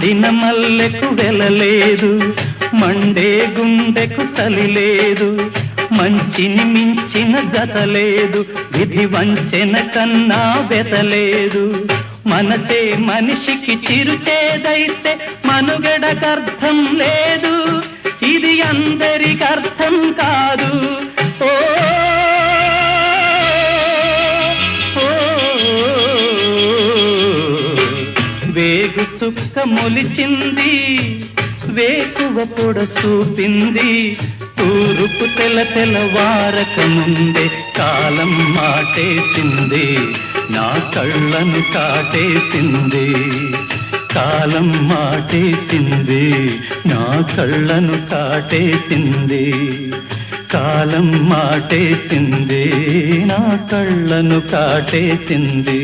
వాడిన మల్లెకు వెలలేదు, మండే గుండెకు చలి లేదు, మంచిని మించిన జతలేదు, విధి వంచెన కన్నా బెతలేదు. మనసే మనిషికి చిరుచేదైతే మనుగడకర్థం లేదు, ఇది అందరికర్థం కాదు. ఓ వేగు చుక్క మొలిచింది, వేకువ పొడ చూపింది, తూరుపు తెలవారక ముందే కాలం మాటేసింది, నా కళ్ళను కాటేసింది. కాలం మాటేసింది, నా కళ్ళను కాటేసింది. కాలం మాటేసింది, నా కళ్ళను కాటేసింది.